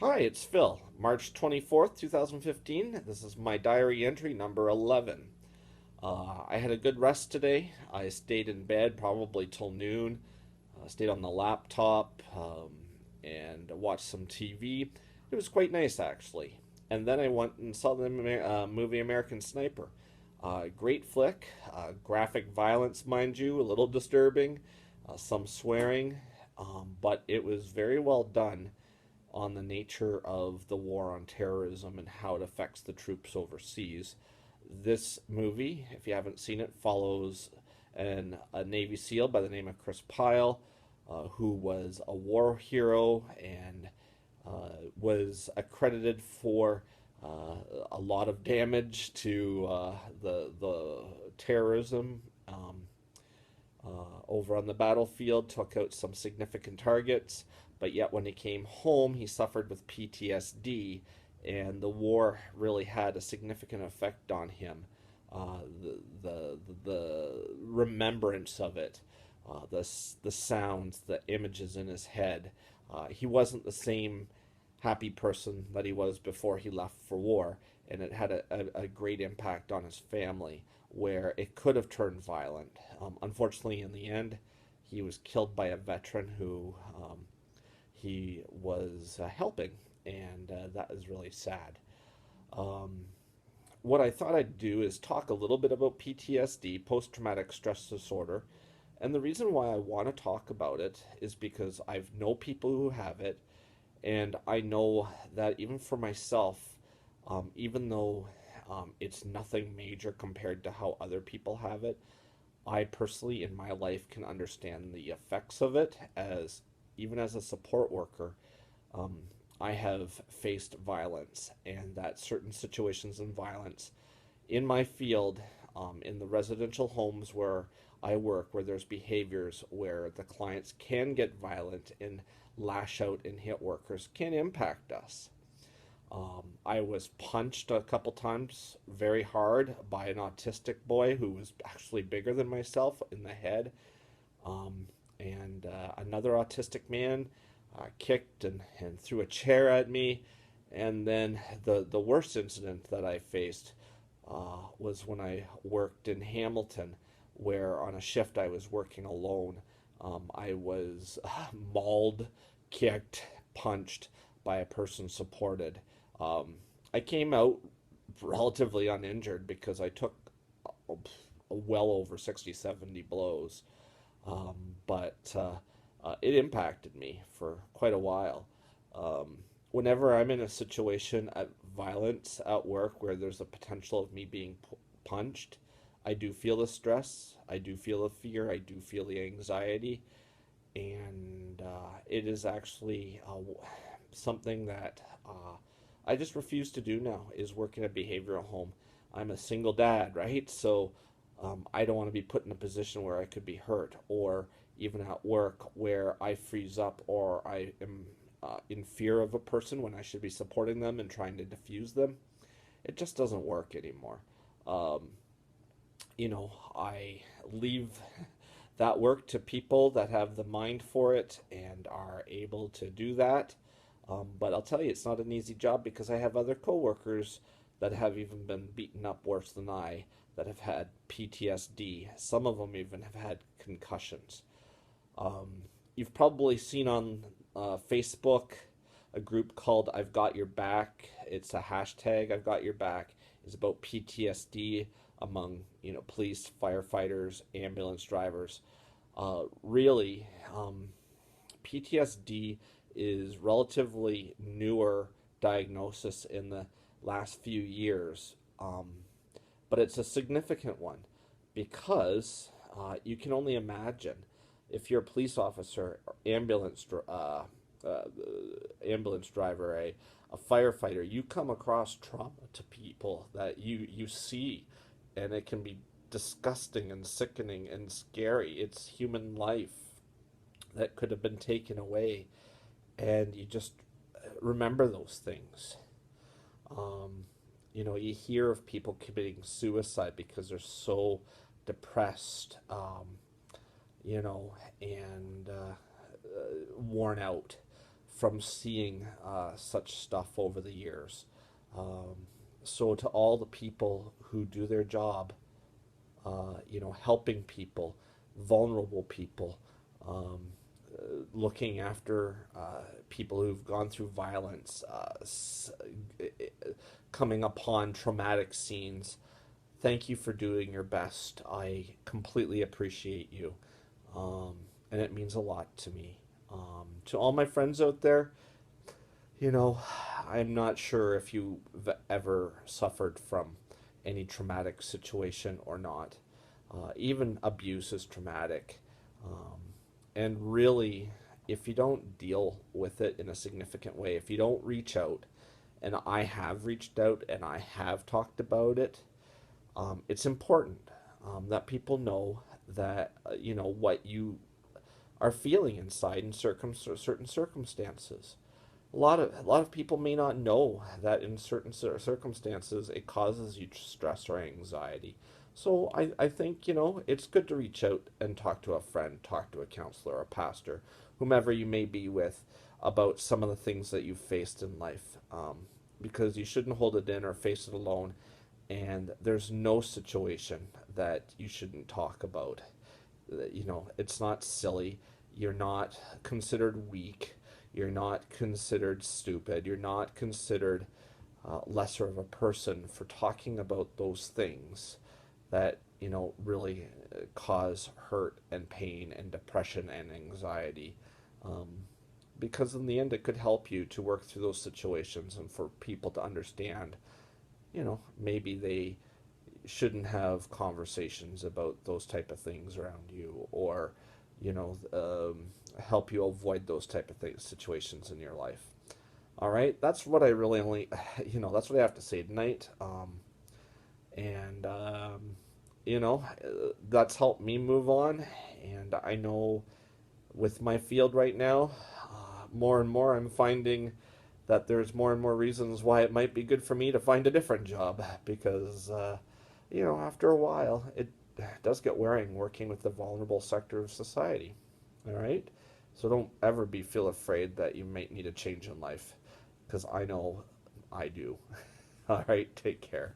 Hi, it's Phil. March 24th, 2015. This is my diary entry number 11. I had a good rest today. I stayed in bed probably till noon, stayed on the laptop, and watched some TV. It was quite nice, actually. And then I went and saw the movie American Sniper. Great flick, graphic violence, mind you, a little disturbing, some swearing, but it was very well done on the nature of the war on terrorism and how it affects the troops overseas. This movie, if you haven't seen it, follows a Navy SEAL by the name of Chris Pyle, who was a war hero and was accredited for a lot of damage to the terrorism over on the battlefield, took out some significant targets, but yet when he came home, he suffered with PTSD, and the war really had a significant effect on him. The remembrance of it, the sounds, the images in his head. He wasn't the same happy person that he was before he left for war, and it had a great impact on his family where it could have turned violent. Unfortunately, in the end, he was killed by a veteran who he was helping, and that is really sad. Um, what I thought I'd do is talk a little bit about PTSD, post traumatic stress disorder. And the reason why I want to talk about it is because I've know people who have it, and I know that even for myself, even though it's nothing major compared to how other people have it, I personally in my life can understand the effects of it as even as a support worker. Um, I have faced violence, and that certain situations in violence in my field, in the residential homes where I work, where there's behaviors where the clients can get violent and lash out and hit workers, can impact us. I was punched a couple times very hard by an autistic boy who was actually bigger than myself in the head. Um, and Another autistic man kicked and threw a chair at me. And then the worst incident that I faced was when I worked in Hamilton, where on a shift I was working alone. I was mauled, kicked, punched by a person supported. Um, I came out relatively uninjured because I took uh, well over 60, 70 blows. Um, but it impacted me for quite a while. Um, Whenever I'm in a situation at violence at work where there's a potential of me being punched, I do feel the stress, I do feel the fear, I do feel the anxiety, and it is actually something that I just refuse to do now is work in a behavioral home. I'm a single dad, right? So I don't want to be put in a position where I could be hurt, or even at work where I freeze up or I am in fear of a person when I should be supporting them and trying to diffuse them. It just doesn't work anymore. Um, I leave that work to people that have the mind for it and are able to do that. But I'll tell you, it's not an easy job because I have other coworkers that have even been beaten up worse than I, that have had PTSD. Some of them even have had concussions. You've probably seen on Facebook a group called I've Got Your Back. It's a hashtag, I've Got Your Back. It's about PTSD among, police, firefighters, ambulance drivers. Really, PTSD is relatively newer diagnosis in the last few years, but it's a significant one because you can only imagine if you're a police officer, uh, ambulance driver, a firefighter, you come across trauma to people that you see, and it can be disgusting and sickening and scary. It's human life that could have been taken away, and you just remember those things. Um, you hear of people committing suicide because they're so depressed, and worn out from seeing such stuff over the years. Um, so to all the people who do their job, helping people, vulnerable people, um, looking after people who've gone through violence, coming upon traumatic scenes. Thank you for doing your best. I completely appreciate you. Um, and it means a lot to me. To all my friends out there, you know, I'm not sure if you've ever suffered from any traumatic situation or not. Even abuse is traumatic. Um, and really, if you don't deal with it in a significant way, if you don't reach out, and I have reached out and I have talked about it, it's important that people know that, what you are feeling inside in certain circumstances. A lot of people may not know that in certain circumstances it causes you stress or anxiety. So I think, it's good to reach out and talk to a friend, talk to a counselor, a pastor, whomever you may be with, about some of the things that you've faced in life, because you shouldn't hold it in or face it alone. And there's no situation that you shouldn't talk about. It's not silly. You're not considered weak. You're not considered stupid. You're not considered lesser of a person for talking about those things that, really cause hurt and pain and depression and anxiety. Um, because in the end, it could help you to work through those situations and for people to understand, maybe they shouldn't have conversations about those type of things around you, or you know help you avoid those type of things, situations in your life. All right, that's what I really only that's what I have to say tonight. And that's helped me move on. And I know with my field right now, more and more I'm finding that there's more and more reasons why it might be good for me to find a different job, because after a while it does get wearing working with the vulnerable sector of society. All right, so don't ever feel afraid that you might need a change in life, because I know I do. All right, take care.